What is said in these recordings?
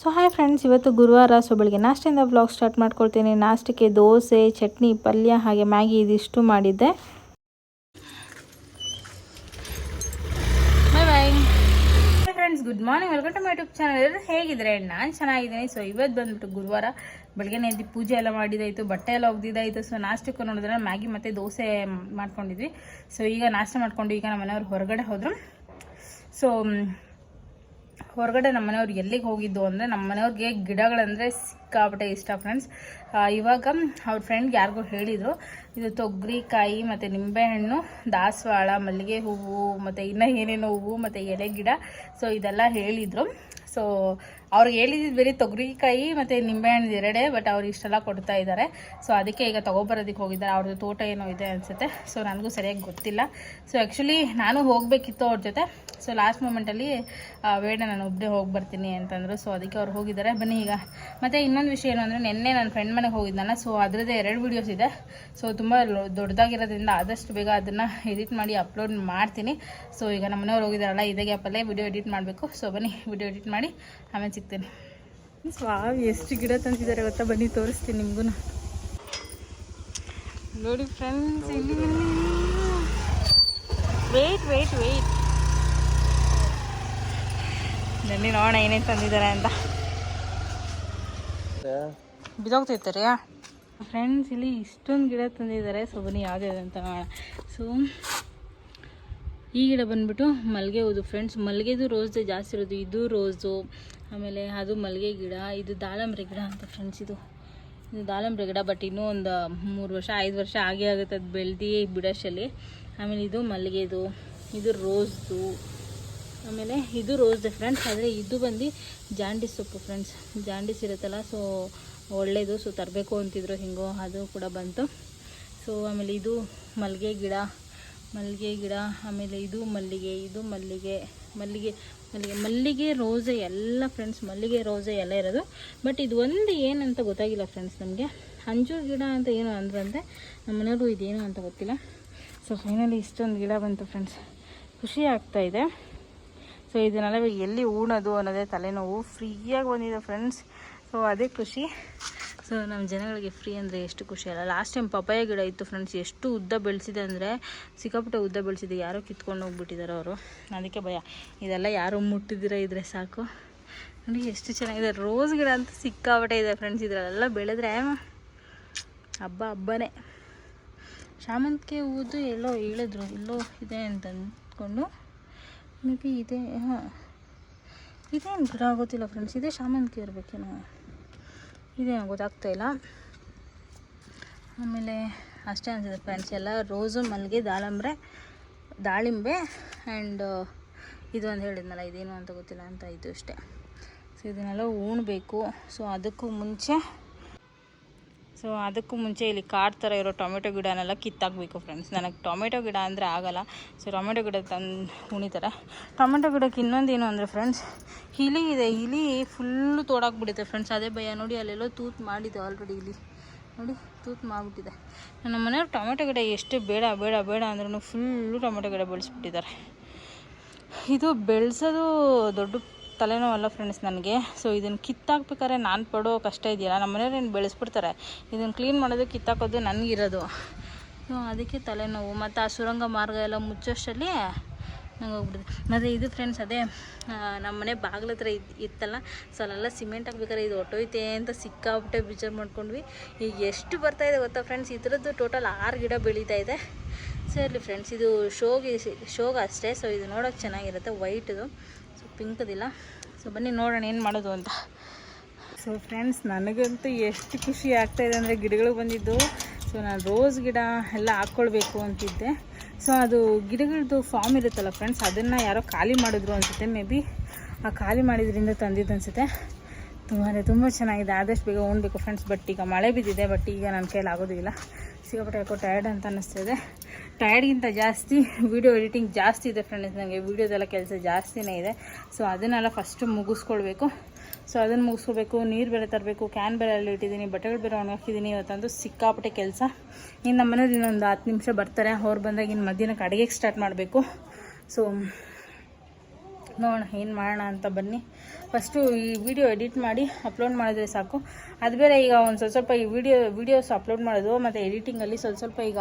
So hi friends, ಇವತ್ತು ಗುರುವಾರ. So ಬೆಳಿಗ್ಗೆ ನಾಷ್ಟೆಯಿಂದ ವ್ಲಾಗ್ ಸ್ಟಾರ್ಟ್ ಮಾಡ್ಕೊಳ್ತೀನಿ. ನಾಷ್ಟಕ್ಕೆ ದೋಸೆ, ಚಟ್ನಿ, ಪಲ್ಯ ಹಾಗೆ ಮ್ಯಾಗಿ ಇದಿಷ್ಟು ಮಾಡಿದ್ದೆ. Bye bye friends, good morning, welcome to my YouTube channel. ಹೇಗಿದ್ರೆ ನಾನು ಚೆನ್ನಾಗಿದ್ದೀನಿ. ಸೊ ಇವತ್ತು ಬಂದ್ಬಿಟ್ಟು ಗುರುವಾರ. ಬೆಳಗ್ಗೆ ಎದ್ದು ಪೂಜೆ ಎಲ್ಲ ಮಾಡಿದಾಯಿತು, ಬಟ್ಟೆ ಎಲ್ಲ ಒಗ್ದಿದ್ದಾಯಿತು. ಸೊ ನಾಷ್ಟಕ್ಕೆ ನೋಡಿದ್ರೆ ಮ್ಯಾಗಿ ಮತ್ತು ದೋಸೆ ಮಾಡ್ಕೊಂಡಿದ್ವಿ. ಸೊ ಈಗ ನಾಷ್ಟ ಮಾಡ್ಕೊಂಡು ಈಗ ನಮ್ಮ ಮನೆಯವ್ರು ಹೊರಗಡೆ ಹೋದರು. ಸೊ ಹೊರಗಡೆ ನಮ್ಮ ಮನೆಯವ್ರು ಎಲ್ಲಿಗೆ ಹೋಗಿದ್ದು ಅಂದರೆ, ನಮ್ಮ ಮನೆಯವ್ರಿಗೆ ಗಿಡಗಳಂದರೆ ಸಿಕ್ಕಾಪಟ್ಟೆ ಇಷ್ಟ ಫ್ರೆಂಡ್ಸ್. ಇವಾಗ ಅವ್ರ ಫ್ರೆಂಡ್ಗೆ ಯಾರಿಗೂ ಹೇಳಿದರು, ಇದು ತೊಗರಿಕಾಯಿ ಮತ್ತು ನಿಂಬೆಹಣ್ಣು, ದಾಸವಾಳ, ಮಲ್ಲಿಗೆ ಹೂವು ಮತ್ತು ಇನ್ನೂ ಏನೇನೋ ಹೂವು ಮತ್ತು ಎಲೆ ಗಿಡ, ಸೊ ಇದೆಲ್ಲ ಹೇಳಿದರು. ಸೊ ಅವ್ರಿಗೆ ಹೇಳಿದ್ದು ಬೇರೆ ತೊಗರಿಕಾಯಿ ಮತ್ತು ನಿಂಬೆಹಣ್ಣು ಎರಡೇ, ಬಟ್ ಅವ್ರು ಇಷ್ಟೆಲ್ಲ ಕೊಡ್ತಾ ಇದ್ದಾರೆ. ಸೊ ಅದಕ್ಕೆ ಈಗ ತೊಗೊಬರೋದಕ್ಕೆ ಹೋಗಿದ್ದಾರೆ. ಅವ್ರದ್ದು ತೋಟ ಏನೋ ಇದೆ ಅನಿಸುತ್ತೆ. ಸೊ ನನಗೂ ಸರಿಯಾಗಿ ಗೊತ್ತಿಲ್ಲ. ಸೊ ಆ್ಯಕ್ಚುಲಿ ನಾನು ಹೋಗಬೇಕಿತ್ತು ಅವ್ರ ಜೊತೆ. ಸೊ ಲಾಸ್ಟ್ ಮೂಮೆಂಟಲ್ಲಿ ಬೇಡ, ನಾನು ಒಬ್ಬನೇ ಹೋಗಿ ಬರ್ತೀನಿ ಅಂತಂದರು. ಸೊ ಅದಕ್ಕೆ ಅವ್ರು ಹೋಗಿದ್ದಾರೆ. ಬನ್ನಿ ಈಗ. ಮತ್ತು ಇನ್ನೊಂದು ವಿಷಯ ಏನು ಅಂದರೆ, ನಿನ್ನೆ ನನ್ನ ಫ್ರೆಂಡ್ ಮನೆಗೆ ಹೋಗಿದ್ದಾನೆ. ಸೊ ಅದರದ್ದೇ 2 ವೀಡಿಯೋಸ್ ಇದೆ. ಸೊ ತುಂಬ ದೊಡ್ಡದಾಗಿರೋದ್ರಿಂದ ಆದಷ್ಟು ಬೇಗ ಅದನ್ನು ಎಡಿಟ್ ಮಾಡಿ ಅಪ್ಲೋಡ್ ಮಾಡ್ತೀನಿ. ಸೊ ಈಗ ನಮ್ಮ ಮನೆಯವ್ರು ಹೋಗಿದ್ದಾರಲ್ಲ, ಇದೇ ಗ್ಯಾಪಲ್ಲೇ ವಿಡಿಯೋ ಎಡಿಟ್ ಮಾಡಬೇಕು. ಸೊ ಬನ್ನಿ ವಿಡಿಯೋ ಎಡಿಟ್ ಮಾಡಿ ಆಮೇಲೆ ಸಿಗ್ತೀನಿ. ಸ್ವಾವ್, ಎಷ್ಟು ಗಿಡ ತಂದಿದ್ದಾರೆ ಗೊತ್ತಾ? ಬನ್ನಿ ತೋರಿಸ್ತೀನಿ ನಿಮಗೂ. ನೋಡಿ ಫ್ರೆಂಡ್ಸ್, ಇಲ್ಲಿ ವೇಟ್ ವೇಟ್ ವೇಟ್ ಬನ್ನಿ ನೋಡೋಣ ಏನೇನು ತಂದಿದ್ದಾರೆ ಅಂತ. ಬಿದೋಗ್ತೈತಾರೆ ಫ್ರೆಂಡ್ಸ್, ಇಲ್ಲಿ ಇಷ್ಟೊಂದು ಗಿಡ ತಂದಿದ್ದಾರೆ. ಸೊ ಬನ್ನಿ ಯಾವುದೇ ಅಂತ ನೋಡೋಣ. ಸೊ ಈ ಗಿಡ ಬಂದ್ಬಿಟ್ಟು ಮಲ್ಲಿಗೆ ಹೂದು ಫ್ರೆಂಡ್ಸ್. ಮಲ್ಲಿಗೆದು ರೋಸ್ದು ಜಾಸ್ತಿ ಇರೋದು, ಇದು ರೋಸು, ಆಮೇಲೆ ಅದು ಮಲ್ಲಿಗೆ ಗಿಡ. ಇದು ದಾಳಂಬ್ರೆ ಗಿಡ ಅಂತ ಫ್ರೆಂಡ್ಸ್. ಇದು ದಾಳಂಬ್ರೆ ಗಿಡ, ಬಟ್ ಇನ್ನೂ ಒಂದು 3 ವರ್ಷ 5 ವರ್ಷ ಆಗೇ ಆಗುತ್ತೆ ಅದು ಬೆಳೆದು ಬಿಡೋಷ್ಟಲ್ಲಿ. ಆಮೇಲೆ ಇದು ಮಲ್ಲಿಗೆದು, ಇದು ರೋಸ್ದು, ಆಮೇಲೆ ಇದು ರೋಸ್ದೆ ಫ್ರೆಂಡ್ಸ್. ಆದರೆ ಇದು ಬಂದು ಜಾಂಡಿಸ್ ಸೊಪ್ಪು ಫ್ರೆಂಡ್ಸ್. ಜಾಂಡಿಸ್ ಇರುತ್ತಲ್ಲ, ಸೊ ಒಳ್ಳೆಯದು. ಸೊ ತರಬೇಕು ಅಂತಿದ್ರು, ಹಿಂಗೋ ಅದು ಕೂಡ ಬಂತು. ಸೊ ಆಮೇಲೆ ಇದು ಮಲ್ಲಿಗೆ ಗಿಡ, ಆಮೇಲೆ ಇದು ಮಲ್ಲಿಗೆ ರೋಸೆ ಎಲ್ಲ ಫ್ರೆಂಡ್ಸ್. ಮಲ್ಲಿಗೆ ರೋಸೆ ಎಲ್ಲ ಇರೋದು. ಬಟ್ ಇದು ಒಂದು ಏನಂತ ಗೊತ್ತಾಗಿಲ್ಲ ಫ್ರೆಂಡ್ಸ್ ನಮಗೆ. ಅಂಜೂರು ಗಿಡ ಅಂತ ಏನೋ ಅಂದ್ರಂತೆ ನಮ್ಮ ಮನೆಯವರು, ಇದೇನು ಅಂತ ಗೊತ್ತಿಲ್ಲ. ಸೊ ಫೈನಲಿ ಇಷ್ಟೊಂದು ಗಿಡ ಬಂತು ಫ್ರೆಂಡ್ಸ್. ಖುಷಿ ಆಗ್ತಾಯಿದೆ. ಸೊ ಇದನ್ನೆಲ್ಲ ಎಲ್ಲಿ ಉಣೋದು ಅನ್ನೋದೇ ತಲೆನೋವು. ಫ್ರೀಯಾಗಿ ಬಂದಿದೆ ಫ್ರೆಂಡ್ಸ್. ಸೊ ಅದೇ ಖುಷಿ. ಸೊ ನಮ್ಮ ಜನಗಳಿಗೆ ಫ್ರೀ ಅಂದರೆ ಎಷ್ಟು ಖುಷಿ ಅಲ್ಲ. ಲಾಸ್ಟ್ ಟೈಮ್ ಪಪಾಯ ಗಿಡ ಇತ್ತು ಫ್ರೆಂಡ್ಸ್. ಎಷ್ಟು ಉದ್ದ ಬೆಳೆಸಿದೆ ಅಂದರೆ ಸಿಕ್ಕಾಪಟ್ಟೆ ಉದ್ದ ಬೆಳೆಸಿದೆ. ಯಾರೋ ಕಿತ್ಕೊಂಡು ಹೋಗ್ಬಿಟ್ಟಿದ್ದಾರೆ ಅವರು. ಅದಕ್ಕೆ ಭಯ. ಇದೆಲ್ಲ ಯಾರು ಮುಟ್ಟಿದ್ದೀರ ಇದ್ರೆ ಸಾಕು. ನೋಡಿ ಎಷ್ಟು ಚೆನ್ನಾಗಿದೆ. ರೋಸ್ ಗಿಡ ಅಂತ ಸಿಕ್ಕಾಪಟ್ಟೆ ಇದೆ ಫ್ರೆಂಡ್ಸ್. ಇದರಲ್ಲೆಲ್ಲ ಬೆಳೆದ್ರೆ ಹಬ್ಬನೇ. ಶಾಮಂತಿಗೆ ಹೂದು ಎಲ್ಲೋ ಹೇಳಿದ್ರು, ಇಲ್ಲೋ ಇದೆ ಅಂತ ಅಂದ್ಕೊಂಡು. ಮೇ ಬಿ ಇದೆ. ಇದೇನು ಗಿಡ ಆಗೋತಿಲ್ಲ ಫ್ರೆಂಡ್ಸ್. ಇದೇ ಶಾಮಂತಿಗೆ ಇರಬೇಕೇನೋ, ಇದೇನೋ ಗೊತ್ತಾಗ್ತಾಯಿಲ್ಲ. ಆಮೇಲೆ ಅಷ್ಟೇ ಅನಿಸಿದೆ ಫ್ರೆಂಡ್ಸ್. ಎಲ್ಲ ರೋಸು, ಮಲ್ಲಿಗೆ, ದಾಳಿಂಬೆ ಆ್ಯಂಡ್ ಇದು ಅಂತ ಹೇಳಿದ್ನಲ್ಲ, ಇದೇನು ಅಂತ ಗೊತ್ತಿಲ್ಲ ಅಂತ, ಇದು ಅಷ್ಟೇ. ಸೊ ಇದನ್ನೆಲ್ಲ ಉಣ್ಬೇಕು. ಸೊ ಅದಕ್ಕೂ ಮುಂಚೆ ಇಲ್ಲಿ ಕಾಡು ಥರ ಇರೋ ಟೊಮೆಟೊ ಗಿಡನೆಲ್ಲ ಕಿತ್ತಾಕಬೇಕು ಫ್ರೆಂಡ್ಸ್. ನನಗೆ ಟೊಮೆಟೊ ಗಿಡ ಅಂದರೆ ಆಗಲ್ಲ. ಸೊ ಟೊಮೆಟೊ ಗಿಡ ತಂದು ಉಣಿತಾರೆ. ಟೊಮೆಟೊ ಗಿಡಕ್ಕೆ ಇನ್ನೊಂದೇನು ಅಂದರೆ ಫ್ರೆಂಡ್ಸ್, ಇಲಿ ಇದೆ. ಇಲಿ ಫುಲ್ಲು ತೋಡಾಕ್ಬಿಡುತ್ತೆ ಫ್ರೆಂಡ್ಸ್. ಅದೇ ಭಯ. ನೋಡಿ ಅಲ್ಲೆಲ್ಲೋ ತೂತು ಮಾಡಿದೆ ಆಲ್ರೆಡಿ. ಇಲ್ಲಿ ನೋಡಿ ತೂತು ಮಾಡಿಬಿಟ್ಟಿದೆ. ನಮ್ಮ ಮನೆಯವ್ರು ಟೊಮೆಟೊ ಗಿಡ ಎಷ್ಟು ಬೇಡ ಅಂದ್ರೂ ಫುಲ್ಲು ಟೊಮೆಟೊ ಗಿಡ ಬೆಳೆಸ್ಬಿಟ್ಟಿದ್ದಾರೆ. ಇದು ಬೆಳೆಸೋದು ದೊಡ್ಡ ತಲೆನೋವಲ್ಲ ಫ್ರೆಂಡ್ಸ್ ನನಗೆ. ಸೊ ಇದನ್ನು ಕಿತ್ತಾಕ್ಬೇಕಾದ್ರೆ ನಾನು ಪಡೋ ಕಷ್ಟ ಇದೆಯಲ್ಲ, ನಮ್ಮ ಮನೆಯವ್ರು ಏನು ಬೆಳೆಸ್ಬಿಡ್ತಾರೆ. ಇದನ್ನು ಕ್ಲೀನ್ ಮಾಡೋದು, ಕಿತ್ತಾಕೋದು ನನಗಿರೋದು. ಸೊ ಅದಕ್ಕೆ ತಲೆನೋವು. ಮತ್ತು ಆ ಸುರಂಗ ಮಾರ್ಗ ಎಲ್ಲ ಮುಚ್ಚೋಷ್ಟರಲ್ಲಿ ನಂಗೆ ಹೋಗ್ಬಿಡುತ್ತೆ. ಮತ್ತು ಇದು ಫ್ರೆಂಡ್ಸ್, ಅದೇ ನಮ್ಮ ಮನೆ ಬಾಗಿಲ ಹತ್ರ ಇತ್ತಲ್ಲ, ಸೊ ಅಲ್ಲೆಲ್ಲ ಸಿಮೆಂಟ್ ಹಾಕ್ಬೇಕಾದ್ರೆ ಇದು ಹೊಟ್ಟೋಯ್ತೆ ಅಂತ ಸಿಕ್ಕಾಬಿಟ್ಟೆ ವಿಚಾರ ಮಾಡ್ಕೊಂಡ್ವಿ. ಈಗ ಎಷ್ಟು ಬರ್ತಾಯಿದೆ ಗೊತ್ತಾ ಫ್ರೆಂಡ್ಸ್. ಈ ಥರದ್ದು ಟೋಟಲ್ 6 ಗಿಡ ಬೆಳೀತಾ ಇದೆ. ಸೊ ಇರಲಿ ಫ್ರೆಂಡ್ಸ್, ಇದು ಶೋಗೆ ಅಷ್ಟೇ. ಸೊ ಇದು ನೋಡೋಕೆ ಚೆನ್ನಾಗಿರುತ್ತೆ, ವೈಟದು. ಸೊ ಪಿಂಕದಿಲ್ಲ. ಸೊ ಬನ್ನಿ ನೋಡೋಣ ಏನು ಮಾಡೋದು ಅಂತ. ಸೊ ಫ್ರೆಂಡ್ಸ್, ನನಗಂತೂ ಎಷ್ಟು ಖುಷಿ ಆಗ್ತಾಯಿದೆ ಅಂದರೆ, ಗಿಡಗಳು ಬಂದಿದ್ದು. ಸೊ ನಾನು ರೋಸ್ ಗಿಡ ಎಲ್ಲ ಹಾಕ್ಕೊಳ್ಬೇಕು ಅಂತಿದ್ದೆ. ಸೊ ಅದು ಗಿಡಗಳದ್ದು ಫಾರ್ಮ್ ಇರುತ್ತಲ್ಲ ಫ್ರೆಂಡ್ಸ್, ಅದನ್ನು ಯಾರೋ ಖಾಲಿ ಮಾಡಿದ್ರು ಅನಿಸುತ್ತೆ. ಮೇ ಬಿ ಆ ಖಾಲಿ ಮಾಡಿದ್ರಿಂದ ತಂದಿದ್ದು ಅನಿಸುತ್ತೆ. ತುಂಬ ಚೆನ್ನಾಗಿದೆ. ಆದಷ್ಟು ಬೇಗ ಉಣ್ಬೇಕು ಫ್ರೆಂಡ್ಸ್. ಬಟ್ ಈಗ ಮಳೆ ಬಿದ್ದಿದೆ. ಬಟ್ ಈಗ ನನ್ನ ಕೈಯಲ್ಲಿ ಆಗೋದು ಇಲ್ಲ. ಸಿಕ್ಕಾಪಟ್ಟೆ ಯಾಕೋ ಟಯರ್ಡ್ ಅಂತ ಅನ್ನಿಸ್ತಿದೆ. ಟಯರ್ಡ್ಗಿಂತ ಜಾಸ್ತಿ ವೀಡಿಯೋ ಎಡಿಟಿಂಗ್ ಜಾಸ್ತಿ ಇದೆ ಫ್ರೆಂಡ್ಸ್. ನನಗೆ ವೀಡಿಯೋದೆಲ್ಲ ಕೆಲಸ ಜಾಸ್ತಿನೇ ಇದೆ. ಸೊ ಅದನ್ನೆಲ್ಲ ಫಸ್ಟು ಮುಗಿಸ್ಕೊಳ್ಬೇಕು. ಸೊ ಅದನ್ನು ಮುಗಿಸ್ಕೋಬೇಕು. ನೀರು ಬೇರೆ ತರಬೇಕು, ಕ್ಯಾನ್ ಬೇರೆ ಅಲ್ಲಿ ಇಟ್ಟಿದ್ದೀನಿ, ಬಟ್ಟೆಗಳು ಬೇರೆ ಒಣಗಾಕಿದ್ದೀನಿ. ಇವತ್ತಂದು ಸಿಕ್ಕಾಪಟ್ಟೆ ಕೆಲಸ. ಇನ್ನು ನಮ್ಮ ಮನೇಲಿ ಇನ್ನೊಂದು 10 ನಿಮಿಷ ಬರ್ತಾರೆ. ಅವ್ರು ಬಂದಾಗ ಇನ್ನು ಮಧ್ಯಾಹ್ನಕ್ಕೆ ಅಡುಗೆಗೆ ಸ್ಟಾರ್ಟ್ ಮಾಡಬೇಕು. ಸೊ ನೋಡೋಣ ಏನು ಮಾಡೋಣ ಅಂತ. ಬನ್ನಿ ಫಸ್ಟು ಈ ವಿಡಿಯೋ ಎಡಿಟ್ ಮಾಡಿ ಅಪ್ಲೋಡ್ ಮಾಡಿದ್ರೆ ಸಾಕು. ಅದು ಬೇರೆ ಈಗ ಒಂದು ಸ್ವಲ್ಪ ಈ ವೀಡಿಯೋಸ್ ಅಪ್ಲೋಡ್ ಮಾಡೋದು ಮತ್ತು ಎಡಿಟಿಂಗಲ್ಲಿ ಸ್ವಲ್ಪ ಈಗ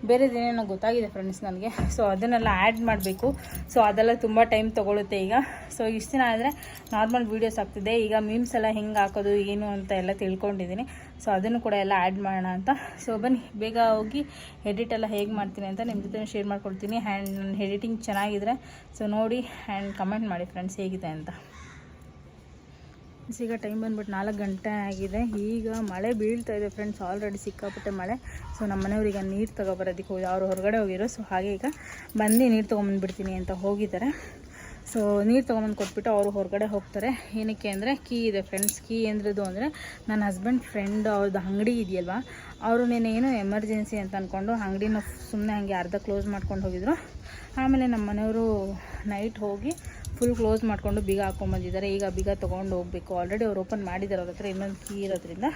ಬೇರೆದೇನೇನೋ ಗೊತ್ತಾಗಿದೆ ಫ್ರೆಂಡ್ಸ್ ನನಗೆ. ಸೊ ಅದನ್ನೆಲ್ಲ ಆ್ಯಡ್ ಮಾಡಬೇಕು. ಸೊ ಅದೆಲ್ಲ ತುಂಬ ಟೈಮ್ ತೊಗೊಳುತ್ತೆ ಈಗ. ಸೊ ಇಷ್ಟು ದಿನ ಆದರೆ ನಾರ್ಮಲ್ ವೀಡಿಯೋಸ್ ಆಗ್ತಿದೆ. ಈಗ ಮೀಮ್ಸ್ ಎಲ್ಲ ಹೆಂಗೆ ಹಾಕೋದು ಏನು ಅಂತ ಎಲ್ಲ ತಿಳ್ಕೊಂಡಿದ್ದೀನಿ. ಸೊ ಅದನ್ನು ಕೂಡ ಎಲ್ಲ ಆ್ಯಡ್ ಮಾಡೋಣ ಅಂತ. ಸೊ ಬನ್ನಿ ಬೇಗ ಹೋಗಿ ಎಡಿಟ್ ಎಲ್ಲ ಹೇಗೆ ಮಾಡ್ತೀನಿ ಅಂತ ನಿಮ್ಮ ಜೊತೆ ಶೇರ್ ಮಾಡ್ಕೊಳ್ತೀನಿ. ಆ್ಯಂಡ್ ನನ್ನ ಎಡಿಟಿಂಗ್ ಚೆನ್ನಾಗಿದ್ರೆ ಸೊ ನೋಡಿ ಆ್ಯಂಡ್ ಕಮೆಂಟ್ ಮಾಡಿ ಫ್ರೆಂಡ್ಸ್ ಹೇಗಿದೆ ಅಂತ. ಈಗ ಟೈಮ್ ಬಂದ್ಬಿಟ್ಟು 4 ಗಂಟೆ ಆಗಿದೆ. ಈಗ ಮಳೆ ಬೀಳ್ತಾ ಇದೆ ಫ್ರೆಂಡ್ಸ್, ಆಲ್ರೆಡಿ ಸಿಕ್ಕಾಪಟ್ಟೆ ಮಳೆ. ಸೊ ನಮ್ಮ ಮನೆಯವ್ರೀಗ ನೀರು ತೊಗೊಬರೋದಕ್ಕೆ ಹೋಗಿ ಅವರು ಹೊರಗಡೆ ಹೋಗಿರೋ. ಸೊ ಹಾಗೆ ಈಗ ಬಂದು ನೀರು ತೊಗೊಂಬಂದುಬಿಡ್ತೀನಿ ಅಂತ ಹೋಗಿದ್ದಾರೆ. ಸೊ ನೀರು ತೊಗೊಂಬಂದು ಕೊಟ್ಬಿಟ್ಟು ಅವರು ಹೊರಗಡೆ ಹೋಗ್ತಾರೆ. ಏನಕ್ಕೆ ಅಂದರೆ ಕೀ ಇದೆ ಫ್ರೆಂಡ್ಸ್. ಕೀ ಎಂದ್ರದ್ದು ಅಂದರೆ ನನ್ನ ಹಸ್ಬೆಂಡ್ ಫ್ರೆಂಡ್ ಅವ್ರದ್ದು ಅಂಗಡಿ ಇದೆಯಲ್ವ, ಅವರು ಏನೋ ಎಮರ್ಜೆನ್ಸಿ ಅಂತ ಅಂದ್ಕೊಂಡು ಅಂಗಡಿನ ಸುಮ್ಮನೆ ಹಾಗೆ ಅರ್ಧ ಕ್ಲೋಸ್ ಮಾಡ್ಕೊಂಡು ಹೋಗಿದ್ರು. ಆಮೇಲೆ ನಮ್ಮ ಮನೆಯವರು ನೈಟ್ ಹೋಗಿ ಫುಲ್ ಕ್ಲೋಸ್ ಮಾಡಿಕೊಂಡು ಬೀಗ ಹಾಕ್ಕೊಂಬಂದಿದ್ದಾರೆ. ಈಗ ಬೀಗ ತೊಗೊಂಡು ಹೋಗಬೇಕು. ಆಲ್ರೆಡಿ ಅವ್ರು ಓಪನ್ ಮಾಡಿದ್ದಾರೆ ಅವ್ರ ಹತ್ರ ಇನ್ನೊಂದು ಕೀ ಇರೋದ್ರಿಂದ.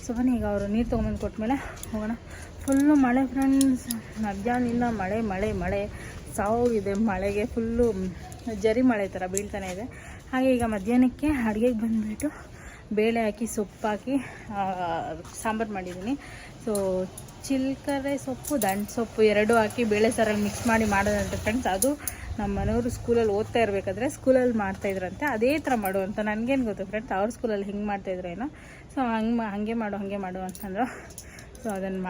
ಸೊ ಬನ್ನಿ ಈಗ ಅವರು ನೀರು ತೊಗೊಂಬಂದು ಕೊಟ್ಟಮೇಲೆ ಹೋಗೋಣ. ಫುಲ್ಲು ಮಳೆ ಫ್ರೆಂಡ್ಸ್, ಮಧ್ಯಾಹ್ನದಿಂದ ಮಳೆ ಮಳೆ ಮಳೆ ಸಾವಾಗಿದೆ. ಮಳೆಗೆ ಫುಲ್ಲು ಜರಿ ಮಳೆ ಥರ ಬೀಳ್ತಾನೆ ಇದೆ. ಹಾಗೆ ಈಗ ಮಧ್ಯಾಹ್ನಕ್ಕೆ ಅಡುಗೆಗೆ ಬಂದುಬಿಟ್ಟು ಬೇಳೆ ಹಾಕಿ ಸೊಪ್ಪು ಹಾಕಿ ಸಾಂಬಾರು ಮಾಡಿದ್ದೀನಿ. ಸೊ ಚಿಲ್ಕರೆ ಸೊಪ್ಪು ದಂಟು ಸೊಪ್ಪು ಎರಡೂ ಹಾಕಿ ಬೇಳೆ ಸಾರಲ್ಲಿ ಮಿಕ್ಸ್ ಮಾಡಿ ಮಾಡೋದಂತೆ ಫ್ರೆಂಡ್ಸ್. ಅದು ನಮ್ಮ ಮನೆಯವರು ಸ್ಕೂಲಲ್ಲಿ ಓದ್ತಾ ಇರಬೇಕಾದ್ರೆ ಸ್ಕೂಲಲ್ಲಿ ಮಾಡ್ತಾಯಿದ್ರಂತೆ. ಅದೇ ಥರ ಮಾಡು ಅಂತ ನನಗೇನು ಗೊತ್ತು ಫ್ರೆಂಡ್ಸ್, ಅವ್ರ ಸ್ಕೂಲಲ್ಲಿ ಹಿಂಗೆ ಮಾಡ್ತಾಯಿದ್ರು ಏನೋ. ಸೊ ಹಾಗೆ ಮಾಡು ಅಂತಂದರು. ಸೊ ಅದನ್ನು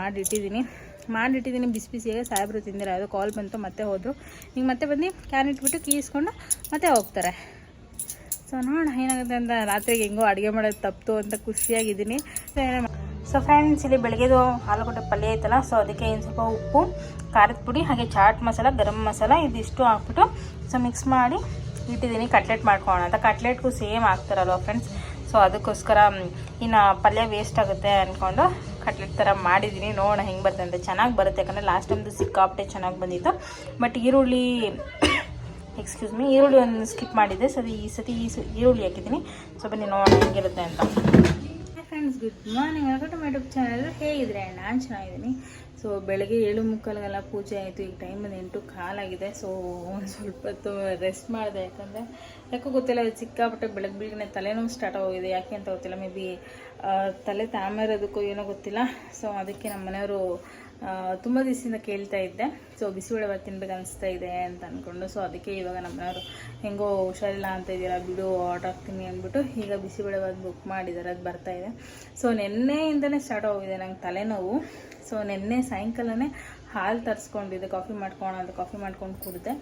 ಮಾಡಿಟ್ಟಿದ್ದೀನಿ ಬಿಸಿ ಬಿಸಿಯಾಗೆ. ಸಾಹೇಬ್ರು ತಿಂದಿರ ಅದು ಕಾಲ್ ಬಂತು, ಮತ್ತೆ ಹೋದರು. ಈಗ ಮತ್ತೆ ಬಂದು ಕ್ಯಾನ್ ಇಟ್ಬಿಟ್ಟು ಕೀ ಇಸ್ಕೊಂಡು ಮತ್ತೆ ಹೋಗ್ತಾರೆ. ಸೊ ನೋಡೋಣ ಏನಾಗುತ್ತೆ ಅಂತ. ರಾತ್ರಿಗೆ ಹೆಂಗೋ ಅಡುಗೆ ಮಾಡೋದು ತಪ್ಪಿತು ಅಂತ ಖುಷಿಯಾಗಿದ್ದೀನಿ. ಸೊ ಫ್ರೆಂಡ್ಸ್, ಇಲ್ಲಿ ಬೆಳಗ್ಗೆದು ಆಲೂಗಡ್ಡೆ ಪಲ್ಯ ಐತಲ್ಲ, ಸೊ ಅದಕ್ಕೆ ಏನು ಸ್ವಲ್ಪ ಉಪ್ಪು, ಖಾರದ ಪುಡಿ, ಹಾಗೆ ಚಾಟ್ ಮಸಾಲ, ಗರಂ ಮಸಾಲ ಇದಿಷ್ಟು ಹಾಕ್ಬಿಟ್ಟು ಸೊ ಮಿಕ್ಸ್ ಮಾಡಿ ಇಟ್ಟಿದ್ದೀನಿ. ಕಟ್ಲೆಟ್ ಮಾಡ್ಕೊಳ್ಳೋಣ ಅಂತ. ಕಟ್ಲೆಟ್ಗೂ ಸೇಮ್ ಆಗ್ತಾರಲ್ವ ಫ್ರೆಂಡ್ಸ್. ಸೊ ಅದಕ್ಕೋಸ್ಕರ ಇನ್ನು ಪಲ್ಯ ವೇಸ್ಟ್ ಆಗುತ್ತೆ ಅಂದ್ಕೊಂಡು ಕಟ್ಲೆಟ್ ಥರ ಮಾಡಿದ್ದೀನಿ. ನೋಡೋಣ ಹೆಂಗೆ ಬರುತ್ತೆ ಅಂತ. ಚೆನ್ನಾಗಿ ಬರುತ್ತೆ, ಯಾಕಂದರೆ ಲಾಸ್ಟ್ ಟೈಮ್ದು ಸಿಕ್ಕಾಪಟ್ಟೆ ಚೆನ್ನಾಗಿ ಬಂದಿತ್ತು. ಬಟ್ ಈರುಳ್ಳಿ ಒಂದು ಸ್ಕಿಪ್ ಮಾಡಿದ್ದೆ. ಸೊ ಈ ಸತಿ ಈರುಳ್ಳಿ ಹಾಕಿದ್ದೀನಿ. ಸೊ ಬನ್ನಿ ನೋಡೋಣ ಹೆಂಗಿರುತ್ತೆ ಅಂತ. Friends, good morning. Welcome to my YouTube channel. ಹೇಗಿದ್ರೆ ನಾನು ಚೆನ್ನಾಗಿದ್ದೀನಿ. ಸೊ ಬೆಳಗ್ಗೆ 7:45ಗೆಲ್ಲ ಪೂಜೆ ಆಯಿತು. ಈಗ ಟೈಮ್ ಬಂದು 8:15 ಸೊ ಒಂದು ಸ್ವಲ್ಪ ಹೊತ್ತು ರೆಸ್ಟ್ ಮಾಡಿದೆ. ಯಾಕೋ ಗೊತ್ತಿಲ್ಲ, ಸಿಕ್ಕಾಪಟ್ಟೆ ಬೆಳಗ್ಗೆ ತಲೆನೋವು ಸ್ಟಾರ್ಟ್ ಆಗೋಗಿದೆ. ಯಾಕೆ ಅಂತ ಗೊತ್ತಿಲ್ಲ. ಮೇ ಬಿ ತಲೆ ತಾಮಿರೋದಕ್ಕೂ ಏನೋ ಗೊತ್ತಿಲ್ಲ. ಸೊ ಅದಕ್ಕೆ ನಮ್ಮ ಮನೆಯವರು ತುಂಬ ದಿವಸದಿಂದ ಕೇಳ್ತಾ ಇದ್ದೆ. ಸೊ ಬಿಸಿಬೇಳೆಬಾತ್ ತಿನ್ಬೇಕು ಅನಿಸ್ತಾ ಇದೆ ಅಂತ ಅಂದ್ಕೊಂಡು. ಸೊ ಅದಕ್ಕೆ ಇವಾಗ ನಮ್ಮನೆಯವರು ಹೆಂಗೋ ಹುಷಾರಿಲ್ಲ ಅಂತ ಇದ್ದೀರಾ ಬಿಡು ಆರ್ಡರ್ ಹಾಕ್ತೀನಿ ಅಂದ್ಬಿಟ್ಟು ಈಗ ಬಿಸಿಬೇಳೆಬಾತ್ ಬುಕ್ ಮಾಡಿದ್ದಾರೆ. ಅದು ಬರ್ತಾಯಿದೆ. ಸೊ ನಿನ್ನೆಯಿಂದನೇ ಸ್ಟಾರ್ಟ್ ಆಗೋಗಿದೆ ನಂಗೆ ತಲೆನೋವು. ಸೊ ನಿನ್ನೆ ಸಾಯಂಕಾಲನೇ ಹಾಲು ತರಿಸ್ಕೊಂಡಿದ್ದೆ, ಕಾಫಿ ಮಾಡ್ಕೊಳ್ಳೋಣ ಅಂತ ಕಾಫಿ ಮಾಡ್ಕೊಂಡು ಕುಡಿದೆ.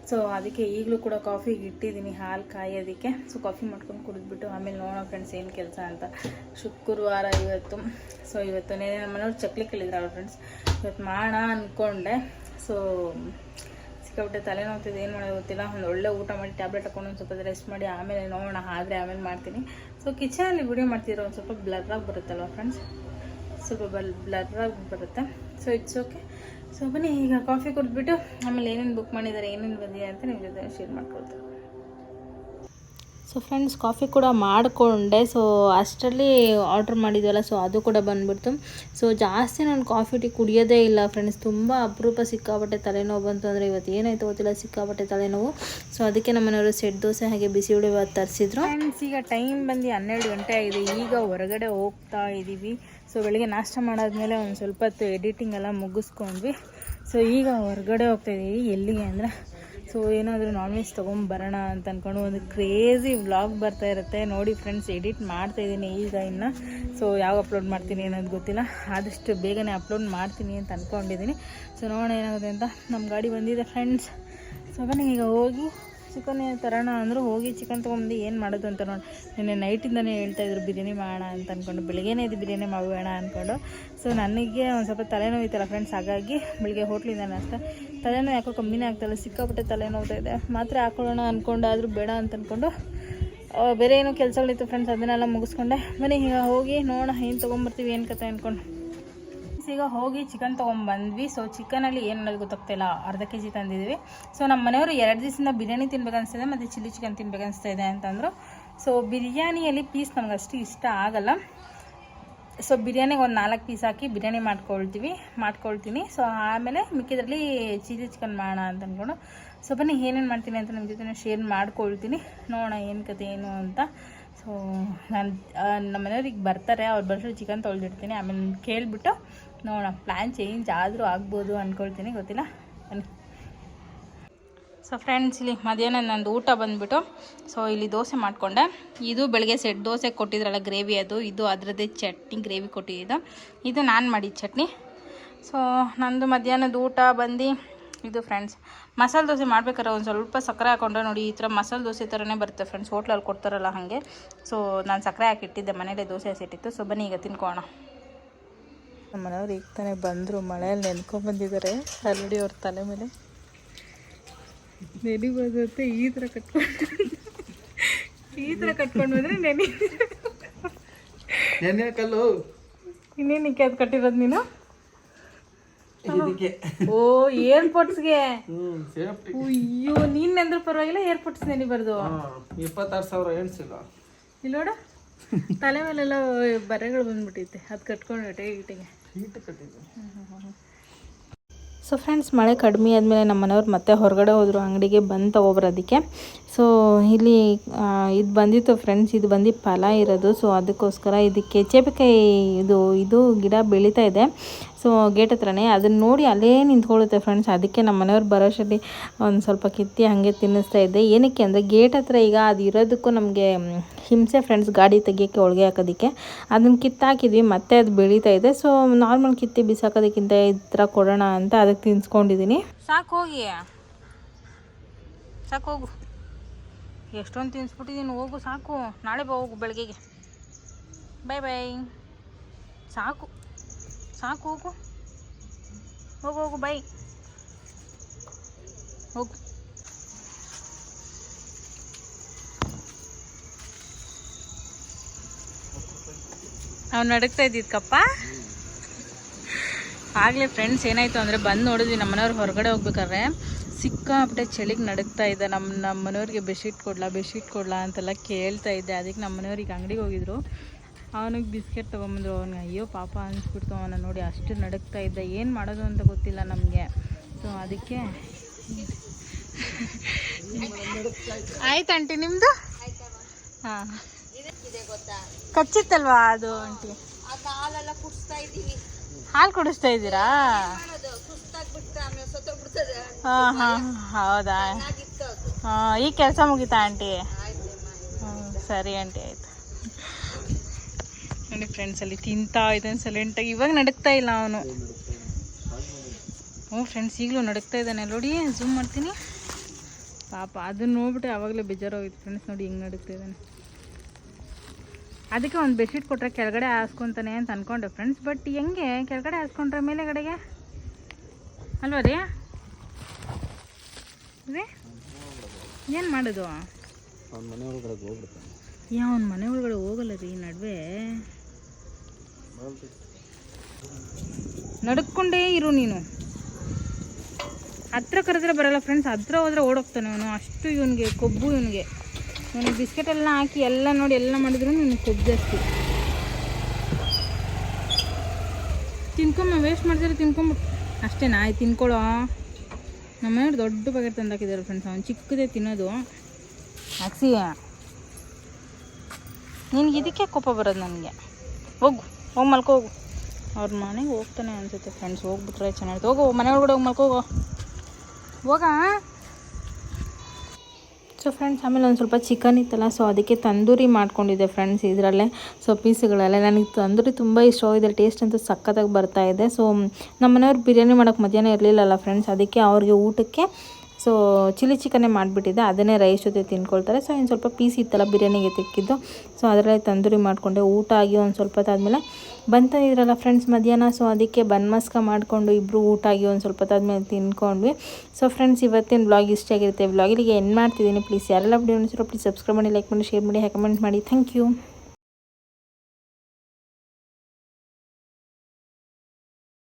ಸೊ ಅದಕ್ಕೆ ಈಗಲೂ ಕೂಡ ಕಾಫಿಗೆ ಇಟ್ಟಿದ್ದೀನಿ ಹಾಲು ಕಾಯೋದಕ್ಕೆ. ಸೊ ಕಾಫಿ ಮಾಡ್ಕೊಂಡು ಕುಡಿದ್ಬಿಟ್ಟು ಆಮೇಲೆ ನೋಡೋಣ ಫ್ರೆಂಡ್ಸ್ ಏನು ಕೆಲಸ ಅಂತ. ಶುಕ್ರವಾರ ಇವತ್ತು. ಸೊ ಇವತ್ತು ನೆನೆ ನಮ್ಮ ಮನೆಯವ್ರು ಚಕ್ಲಿ ಕೇಳಿದ್ರು ಅವ್ರ ಫ್ರೆಂಡ್ಸ್. ಇವತ್ತು ಮಾಡೋಣ ಅಂದ್ಕೊಂಡೆ. ಸೊ ಸಿಕ್ಕಾಬಿಟ್ಟೆ ತಲೆನೋವ್ತಿದೆ, ಏನು ಮಾಡೋದು ಗೊತ್ತಿಲ್ಲ. ಒಂದು ಒಳ್ಳೆ ಊಟ ಮಾಡಿ ಟ್ಯಾಬ್ಲೆಟ್ ಹಾಕೊಂಡು ಒಂದು ಸ್ವಲ್ಪ ರೆಸ್ಟ್ ಮಾಡಿ ಆಮೇಲೆ ನೋಡೋಣ. ಆದರೆ ಆಮೇಲೆ ಮಾಡ್ತೀನಿ. ಸೊ ಕಿಚನಲ್ಲಿ ವಿಡಿಯೋ ಮಾಡ್ತಿರೋ ಒಂದು ಸ್ವಲ್ಪ ಬ್ಲರ್ರಾಗಿ ಬರುತ್ತಲ್ವ ಫ್ರೆಂಡ್ಸ್, ಸ್ವಲ್ಪ ಬ್ಲರ್ರಾಗಿ ಬರುತ್ತೆ. So it's okay. ಸೊ ಬನ್ನಿ ಈಗ ಕಾಫಿ ಕುಡಿದ್ಬಿಟ್ಟು ಆಮೇಲೆ ಏನೇನು ಬುಕ್ ಮಾಡಿದ್ದಾರೆ, ಏನೇನು ಬಂದಿದೆ ಅಂತ ನಿಮ್ಮ ಜೊತೆ ಶೇರ್ ಮಾಡ್ಕೊಳ್ತಾರೆ. ಸೊ ಫ್ರೆಂಡ್ಸ್, ಕಾಫಿ ಕೂಡ ಮಾಡಿಕೊಂಡೆ. ಸೊ ಅಷ್ಟರಲ್ಲಿ ಆರ್ಡ್ರ್ ಮಾಡಿದ್ವಲ್ಲ, ಸೊ ಅದು ಕೂಡ ಬಂದುಬಿಡ್ತು. ಸೊ ಜಾಸ್ತಿ ನಾನು ಕಾಫಿ ಟೀ ಕುಡಿಯೋದೇ ಇಲ್ಲ ಫ್ರೆಂಡ್ಸ್. ತುಂಬ ಅಪರೂಪ ಸಿಕ್ಕಾಪಟ್ಟೆ ತಲೆನೋವು ಬಂತು ಅಂದರೆ ಇವತ್ತು ಏನಾಯಿತು ಗೊತ್ತಿಲ್ಲ, ಸಿಕ್ಕಾಪಟ್ಟೆ ತಲೆನೋವು. ಸೊ ಅದಕ್ಕೆ ನಮ್ಮ ಮನೆಯವರು ಸೆಟ್ ದೋಸೆ ಹಾಗೆ ಬಿಸಿಬೇಳೆಬಾತ್ ತರಿಸಿದ್ರು. ಫ್ರೆಂಡ್ಸ್, ಈಗ ಟೈಮ್ ಬಂದು 12 ಗಂಟೆ ಆಗಿದೆ. ಈಗ ಹೊರಗಡೆ ಹೋಗ್ತಾ ಇದ್ದೀವಿ. ಸೊ ಬೆಳಿಗ್ಗೆ ನಾಷ್ಟ ಮಾಡಾದ್ಮೇಲೆ ಒಂದು ಸ್ವಲ್ಪ ಹೊತ್ತು ಎಡಿಟಿಂಗ್ ಎಲ್ಲ ಮುಗಿಸ್ಕೊಂಡ್ವಿ. ಸೊ ಈಗ ಹೊರಗಡೆ ಹೋಗ್ತಾಯಿದ್ದೀವಿ. ಎಲ್ಲಿಗೆ ಅಂದರೆ ಸೊ ಏನಾದರೂ ನಾನ್ ವೆಜ್ ತೊಗೊಂಬರೋಣ ಅಂತ ಅಂದ್ಕೊಂಡು ಒಂದು ಕ್ರೇಜಿ ವ್ಲಾಗ್ ಬರ್ತಾ ಇರುತ್ತೆ ನೋಡಿ ಫ್ರೆಂಡ್ಸ್. ಎಡಿಟ್ ಮಾಡ್ತಾಯಿದ್ದೀನಿ ಈಗ ಇನ್ನು. ಸೊ ಯಾವಾಗ ಅಪ್ಲೋಡ್ ಮಾಡ್ತೀನಿ ಅನ್ನೋದು ಗೊತ್ತಿಲ್ಲ. ಆದಷ್ಟು ಬೇಗನೆ ಅಪ್ಲೋಡ್ ಮಾಡ್ತೀನಿ ಅಂತ ಅಂದ್ಕೊಂಡಿದ್ದೀನಿ. ಸೊ ನೋಡೋಣ ಏನಾಗುತ್ತೆ ಅಂತ. ನಮ್ಮ ಗಾಡಿ ಬಂದಿದೆ ಫ್ರೆಂಡ್ಸ್. ಸೊ ಬನ್ನಿ ಈಗ ಹೋಗಿ ಚಿಕನ್ ತರೋಣ ಅಂದರು. ಹೋಗಿ ಚಿಕನ್ ತೊಗೊಂಬಂದು ಏನು ಮಾಡೋದು ಅಂತ ನೋಡಿ. ನಿನ್ನೆ ನೈಟಿಂದನೇ ಹೇಳ್ತಾಯಿದ್ರು ಬಿರಿಯಾನಿ ಮಾಡೋಣ ಅಂತ ಅಂದ್ಕೊಂಡು. ಬೆಳಗ್ಗೆನೇ ಇದು ಬಿರಿಯಾನಿ ಮಾಡೋಣ ಅಂದ್ಕೊಂಡು. ಸೊ ನನಗೆ ಒಂದು ಸ್ವಲ್ಪ ತಲೆನೋವು ಇತ್ತಲ್ಲ ಫ್ರೆಂಡ್ಸ್, ಹಾಗಾಗಿ ಬೆಳಿಗ್ಗೆ ಹೋಟ್ಲಿಂದ ಅಷ್ಟೇ ತಲೆನೋವು ಯಾಕೋ ಕಮ್ಮಿನೇ ಆಗ್ತಾಯಿಲ್ಲ, ಸಿಕ್ಕಾಪಟ್ಟೆ ತಲೆನೋವ್ತಾ ಇದೆ. ಮಾತ್ರೆ ಹಾಕೊಳ್ಳೋಣ ಅಂದ್ಕೊಂಡು ಆದರೂ ಬೇಡ ಅಂತ ಅಂದ್ಕೊಂಡು ಬೇರೆ ಏನೋ ಕೆಲಸಗಳಿತ್ತು ಫ್ರೆಂಡ್ಸ್, ಅದನ್ನೆಲ್ಲ ಮುಗಿಸ್ಕೊಂಡೆ. ಬನ್ನಿ ಈಗ ಹೋಗಿ ನೋಡೋಣ ಏನು ತೊಗೊಂಬರ್ತೀವಿ ಏನು ಕತೆ ಅಂದ್ಕೊಂಡು. ಈಗ ಹೋಗಿ ಚಿಕನ್ ತೊಗೊಂಬಂದ್ವಿ. ಸೊ ಚಿಕನಲ್ಲಿ ಏನು ಅನ್ನೋದು ಗೊತ್ತಾಗ್ತಾಯಿಲ್ಲ. ಅರ್ಧ kg ತಂದಿದ್ವಿ. ಸೊ ನಮ್ಮ ಮನೆಯವರು 2 ದಿವಸದಿಂದ ಬಿರಿಯಾನಿ ತಿನ್ಬೇಕು ಅನಿಸ್ತಿದೆ ಮತ್ತು ಚಿಲ್ಲಿ ಚಿಕನ್ ತಿನ್ಬೇಕು ಅನಿಸ್ತಾ ಇದೆ ಅಂತಂದರು. ಸೊ ಬಿರಿಯಾನಿಯಲ್ಲಿ ಪೀಸ್ ನಮ್ಗೆ ಅಷ್ಟು ಇಷ್ಟ ಆಗಲ್ಲ. ಸೊ ಬಿರಿಯಾನಿಗೆ ಒಂದು 4 ಪೀಸ್ ಹಾಕಿ ಬಿರಿಯಾನಿ ಮಾಡ್ಕೊಳ್ತೀನಿ. ಸೊ ಆಮೇಲೆ ಮಿಕ್ಕಿದ್ರಲ್ಲಿ ಚಿಲ್ಲಿ ಚಿಕನ್ ಮಾಡೋಣ ಅಂತ ಅಂದ್ಕೊಂಡು ಸೊ ಬನ್ನಿ ಏನೇನು ಮಾಡ್ತೀನಿ ಅಂತ ನಿಮ್ಮ ಜೊತೆ ಶೇರ್ ಮಾಡ್ಕೊಳ್ತೀನಿ, ನೋಡೋಣ ಏನು ಕತೆ ಏನು ಅಂತ. ಸೊ ನಾನು ನಮ್ಮ ಮನೆಯವ್ರಿಗೆ ಬರ್ತಾರೆ, ಅವ್ರು ಬರೋಷ್ಟು ಚಿಕನ್ ತೊಳೆದಿಡ್ತೀನಿ, ಆಮೇಲೆ ಕೇಳಿಬಿಟ್ಟು ನೋಡೋಣ. ಪ್ಲ್ಯಾನ್ ಚೇಂಜ್ ಆದರೂ ಆಗ್ಬೋದು ಅಂದ್ಕೊಳ್ತೀನಿ, ಗೊತ್ತಿಲ್ಲ. ಬನ್ನಿ. ಸೊ ಫ್ರೆಂಡ್ಸ್, ಇಲ್ಲಿ ಮಧ್ಯಾಹ್ನ ನಂದು ಊಟ ಬಂದುಬಿಟ್ಟು, ಸೊ ಇಲ್ಲಿ ದೋಸೆ ಮಾಡಿಕೊಂಡೆ. ಇದು ಬೆಳಗ್ಗೆ ಸೆಟ್ ದೋಸೆ ಕೊಟ್ಟಿದ್ರಲ್ಲ ಗ್ರೇವಿ, ಇದು ಅದರದ್ದೇ ಚಟ್ನಿ ಗ್ರೇವಿ ಕೊಟ್ಟಿದ್ದು. ಇದು ನಾನು ಮಾಡಿದ ಚಟ್ನಿ. ಸೊ ನಂದು ಮಧ್ಯಾಹ್ನದ ಊಟ ಬಂದು ಇದು ಫ್ರೆಂಡ್ಸ್. ಮಸಾಲೆ ದೋಸೆ ಮಾಡ್ಬೇಕಾದ್ರೆ ಒಂದು ಸ್ವಲ್ಪ ಸಕ್ಕರೆ ಹಾಕ್ಕೊಂಡ್ರೆ ನೋಡಿ ಈ ಥರ ಮಸಾಲೆ ದೋಸೆ ಥರನೇ ಬರುತ್ತೆ ಫ್ರೆಂಡ್ಸ್, ಹೋಟ್ಲಲ್ಲಿ ಕೊಡ್ತಾರಲ್ಲ ಹಾಗೆ. ಸೊ ನಾನು ಸಕ್ಕರೆ ಹಾಕಿಟ್ಟಿದ್ದೆ, ಮನೇಲೇ ದೋಸೆ ಹಸಿಟ್ಟಿತ್ತು. ಸೊ ಬನ್ನಿ ಈಗ ತಿನ್ಕೋಣ. ನಮ್ಮ ಮನೆಯವ್ರು ಈಗ ತಾನೇ ಬಂದರು, ಮಳೆಯಲ್ಲಿ ನೆನ್ಕೊಂಡ್ಬಂದಿದ್ದಾರೆ ಆಲ್ರೆಡಿ ಅವ್ರ ತಲೆ ಮೇಲೆ ನೆನೆ ಬರುತ್ತೆ. ಈ ಥರ ಕಟ್ಕೊಂಡು ಬಂದರೆ ನೆನೆ ಕಲ್ಲು ಇನ್ನೇನಕ್ಕೆ ಅದು ಕಟ್ಟಿರೋದು ನೀನು? ಓ ಏರ್ಪೋರ್ಟ್ಸ್ಗೆ. ಅಯ್ಯೋ ನೀನೆಂದ್ರೂ ಪರವಾಗಿಲ್ಲ, ಏರ್ಪೋರ್ಟ್ಸ್ ನೆನಿಬಾರ್ದು. 26,000 ಎಣ್ಸಿಲ್ಲ ಇಲ್ಲಿ ನೋಡು, ತಲೆ ಮೇಲೆಲ್ಲ ಬರೆಗಳು ಬಂದ್ಬಿಟ್ಟೈತೆ, ಅದು ಕಟ್ಕೊಂಡು ಇಟ್ಟಿಗೆ. ಸೊ ಫ್ರೆಂಡ್ಸ್, ಮಳೆ ಕಡಿಮೆ ಆದಮೇಲೆ ನಮ್ಮ ಮನೆಯವ್ರು ಮತ್ತೆ ಹೊರಗಡೆ ಹೋದರು ಅಂಗಡಿಗೆ, ಬಂದು ತೊಗೊಬರೋದಕ್ಕೆ. ಸೊ ಇಲ್ಲಿ ಇದು ಬಂದಿತ್ತು ಫ್ರೆಂಡ್ಸ್, ಇದು ಬಂದು ಫಲ ಇರೋದು. ಸೊ ಅದಕ್ಕೋಸ್ಕರ ಇದಕ್ಕೆ ಚೇಪೆಕಾಯಿ ಇದು ಗಿಡ ಬೆಳೀತಾ ಇದೆ. ಸೊ ಗೇಟ್ ಹತ್ರನೇ ಅದನ್ನು ನೋಡಿ ಅಲ್ಲೇ ನಿಂತ್ಕೊಳ್ಳುತ್ತೆ ಫ್ರೆಂಡ್ಸ್. ಅದಕ್ಕೆ ನಮ್ಮ ಮನೆಯವ್ರು ಬರೋಷ್ಟರಲ್ಲಿ ಒಂದು ಸ್ವಲ್ಪ ಕಿತ್ತಿ ಹಾಗೆ ತಿನ್ನಿಸ್ತಾ ಇದ್ದೆ. ಏನಕ್ಕೆ ಅಂದರೆ ಗೇಟ್ ಹತ್ರ ಈಗ ಅದು ಇರೋದಕ್ಕೂ ನಮಗೆ ಹಿಂಸೆ ಫ್ರೆಂಡ್ಸ್, ಗಾಡಿ ತೆಗಿಯೋಕ್ಕೆ ಒಳಗೆ ಹಾಕೋದಕ್ಕೆ. ಅದನ್ನು ಕಿತ್ತಾಕಿದ್ವಿ, ಮತ್ತೆ ಅದು ಬೆಳೀತಾ ಇದೆ. ಸೊ ನಾರ್ಮಲ್ ಕಿತ್ತಿ ಬಿಸಾಕೋದಕ್ಕಿಂತ ಈ ಥರ ಕೊಡೋಣ ಅಂತ ಅದಕ್ಕೆ ತಿನ್ಸ್ಕೊಂಡಿದ್ದೀನಿ. ಸಾಕು ಹೋಗು, ಎಷ್ಟೊಂದು ತಿನ್ನಿಸ್ಬಿಟ್ಟಿದ್ದೀನಿ, ಹೋಗು ಸಾಕು. ನಾಳೆ ಹೋಗು ಬೆಳಗ್ಗೆಗೆ. ಬೈ. ಸಾಕು ಹೋಗು ಬೈ ಹೋಗು. ಅವ್ನು ನಡಕ್ತಾ ಇದ್ದಿದ್ಕಪ್ಪ. ಆಗಲೇ ಫ್ರೆಂಡ್ಸ್ ಏನಾಯಿತು ಅಂದರೆ ಬಂದು ನೋಡಿದ್ವಿ, ನಮ್ಮ ಮನೆಯವ್ರು ಹೊರಗಡೆ ಹೋಗ್ಬೇಕಾದ್ರೆ ಸಿಕ್ಕಾಪಟ್ಟೆ ಚಳಿಗೆ ನಡುಕ್ತಾ ಇದ್ದೆ. ನಮ್ಮ ಮನೆಯವ್ರಿಗೆ ಬೆಡ್ಶೀಟ್ ಕೊಡಲಾ ಅಂತೆಲ್ಲ ಕೇಳ್ತಾ ಇದ್ದೆ. ಅದಕ್ಕೆ ನಮ್ಮ ಮನೆಯವ್ರಿಗೆ ಅಂಗಡಿಗೆ ಹೋಗಿದ್ರು, ಅವನಿಗೆ ಬಿಸ್ಕೆಟ್ ತೊಗೊಂಬಂದ್ರು. ಅವನಿಗೆ ಅಯ್ಯೋ ಪಾಪ ಅನಿಸ್ಬಿಡ್ತು, ಅವನ ನೋಡಿ ಅಷ್ಟು ನಡುಕ್ತಾ ಇದ್ದ. ಏನು ಮಾಡೋದು ಅಂತ ಗೊತ್ತಿಲ್ಲ ನಮಗೆ. ಸೊ ಅದಕ್ಕೆ ಆಯ್ತು ಆಂಟಿ ನಿಮ್ಮದು? ಹಾಂ, ಕಚ್ಚಿತ್ತಲ್ವಾ ಅದು ಆಂಟಿ? ಹಾಲು ಕುಡಿಸ್ತಾ ಇದ್ದೀರಾ? ಹಾಂ ಹೌದಾ? ಈಗ ಕೆಲಸ ಮುಗೀತಾ ಆಂಟಿ? ಸರಿ ಆಂಟಿ, ಆಯಿತು. ನೋಡಿ ಫ್ರೆಂಡ್ಸ್, ಅಲ್ಲಿ ತಿಂತಾ ಇದ್ದಾನೆ ಸೈಲೆಂಟಾಗಿ. ಇವಾಗ ನಡುಕ್ತಾ ಇಲ್ಲ ಅವನು. ಫ್ರೆಂಡ್ಸ್, ಈಗಲೂ ನಡುಕ್ತಾ ಇದ್ದಾನೆ ನೋಡಿ. ಝೂಮ್ ಮಾಡ್ತೀನಿ ಪಾಪ. ಅದನ್ನ ನೋಡ್ಬಿಟ್ಟು ಆವಾಗಲೇ ಬೇಜಾರೋಗಿತ್ತು ಫ್ರೆಂಡ್ಸ್. ನೋಡಿ ಹಿಂಗೆ ನಡುಕ್ತಾ ಇದ್ದಾನೆ. ಅದಕ್ಕೆ ಒಂದು ಬೆಡ್ಶೀಟ್ ಕೊಟ್ಟರೆ ಕೆಳಗಡೆ ಹಾಸ್ಕೊತಾನೆ ಅಂತ ಅಂದ್ಕೊಂಡೆ ಫ್ರೆಂಡ್ಸ್. ಬಟ್ ಹೆಂಗೆ ಕೆಳಗಡೆ ಹಾಸ್ಕೊಂಡ್ರೆ ಮೇಲೆಗಡೆಗೆ ಅಲ್ವ ರೀ? ಏನು ಮಾಡೋದು? ಅವನ ಮನೆ ಒಳಗಡೆ ಹೋಗಲ್ಲ ರೀ ನಡುವೆ. ನಡ್ಕೊಂಡೇ ಇರು ನೀನು. ಹತ್ರ ಕರೆದ್ರೆ ಬರಲ್ಲ ಫ್ರೆಂಡ್ಸ್, ಹತ್ರ ಹೋದರೆ ಓಡೋಗ್ತಾನೆ ಅವನು. ಅಷ್ಟು ಇವನಿಗೆ ಕೊಬ್ಬು. ಇವನಿಗೆ ಬಿಸ್ಕೆಟ್ ಎಲ್ಲ ಹಾಕಿ ಎಲ್ಲ ನೋಡಿ ಎಲ್ಲ ಮಾಡಿದ್ರು ನನಗೆ ಕೊಬ್ಬು ಜಾಸ್ತಿ. ತಿನ್ಕೊಂಬ, ವೇಸ್ಟ್ ಮಾಡ್ತಾರೆ, ತಿನ್ಕೊಂಬಿಟ್ಟು ಅಷ್ಟೇನಾ? ಆಯ್ತು ತಿನ್ಕೊಳ್ಳೋ. ನಮ್ಮ ಮನೆಯವ್ರು ದೊಡ್ಡ ಪ್ಯಾಕೆಟ್ ತಂದು ಹಾಕಿದ್ದಾರೆ ಫ್ರೆಂಡ್ಸ್, ಅವ್ನು ಚಿಕ್ಕದೇ ತಿನ್ನೋದು. ಹಾಕ್ಸಿ, ನಿನಗೆ ಇದಕ್ಕೆ ಕೋಪ ಬರೋದು ನನಗೆ. ಹೋಗು ಮಲ್ಕೋ ಹೋಗು. ಅವ್ರ ಮನೆಗೆ ಹೋಗ್ತಾನೆ ಅನಿಸುತ್ತೆ ಫ್ರೆಂಡ್ಸ್. ಹೋಗ್ಬಿಟ್ರೆ ಚೆನ್ನಾಗಿರುತ್ತೆ. ಹೋಗು ಮನೆ ಒಳಗಡೆ ಹೋಗಿ ಮಲ್ಕೋಗೋ, ಹೋಗ. ಸೊ ಫ್ರೆಂಡ್ಸ್, ಆಮೇಲೆ ಒಂದು ಸ್ವಲ್ಪ ಚಿಕನ್ ಇತ್ತಲ್ಲ, ಸೊ ಅದಕ್ಕೆ ತಂದೂರಿ ಮಾಡ್ಕೊಂಡಿದ್ದೆ ಫ್ರೆಂಡ್ಸ್. ಇದರಲ್ಲೇ ಸೊ ಪೀಸ್ಗಳೆಲ್ಲ ನನಗೆ ತಂದೂರಿ ತುಂಬ ಇಷ್ಟವಾಗಿದೆ. ಟೇಸ್ಟ್ ಅಂತೂ ಸಖತ್ತಾಗಿ ಬರ್ತಾಯಿದೆ. ಸೊ ನಮ್ಮ ಮನೆಯವ್ರು ಬಿರಿಯಾನಿ ಮಾಡೋಕ್ಕೆ ಮಧ್ಯಾಹ್ನ ಇರಲಿಲ್ಲಲ್ಲ ಫ್ರೆಂಡ್ಸ್, ಅದಕ್ಕೆ ಅವ್ರಿಗೆ ಊಟಕ್ಕೆ ಸೊ ಚಿಲ್ಲಿ ಚಿಕನ್ನೇ ಮಾಡಿಬಿಟ್ಟಿದ್ದೆ. ಅದನ್ನೇ ರೈಸ್ ಜೊತೆ ತಿನ್ಕೊಳ್ತಾರೆ. ಸೊ ಇನ್ನು ಸ್ವಲ್ಪ ಪೀಸ್ ಇತ್ತಲ್ಲ ಬಿರಿಯಾನಿಗೆ ತಿಕ್ಕಿದ್ದು, ಸೊ ಅದರಲ್ಲೇ ತಂದೂರಿ ಮಾಡಿಕೊಂಡೆ. ಊಟ ಆಗಿ ಒಂದು ಸ್ವಲ್ಪ ಹೊತ್ತಾದ್ಮೇಲೆ ಬಂತಿದ್ರಲ್ಲ ಫ್ರೆಂಡ್ಸ್ ಮಧ್ಯಾಹ್ನ. ಸೊ ಅದಕ್ಕೆ ಬನ್ ಮಸ್ಕ ಮಾಡಿಕೊಂಡು ಇಬ್ಬರು ಊಟ ಆಗಿ ಒಂದು ಸ್ವಲ್ಪ ಹೊತ್ತಾದ್ಮೇಲೆ ತಿನ್ಕೊಂಡ್ವಿ. ಸೊ ಫ್ರೆಂಡ್ಸ್, ಇವತ್ತಿನ ವ್ಲಾಗ್ ಇಷ್ಟ ಆಗಿರುತ್ತೆ. ವ್ಲಾಗಿಗೆ ಎಂಡ್ ಮಾಡ್ತಿದ್ದೀನಿ. ಪ್ಲೀಸ್ ಯಾರೆಲ್ಲ ವಿಡಿಯೋ ನೋಡ್ತಿರೋ ಪ್ಲೀಸ್ ಸಬ್ಸ್ಕ್ರೈಬ್ ಮಾಡಿ, ಲೈಕ್ ಮಾಡಿ, ಶೇರ್ ಮಾಡಿ, ಕಮೆಂಟ್ ಮಾಡಿ. Thank you.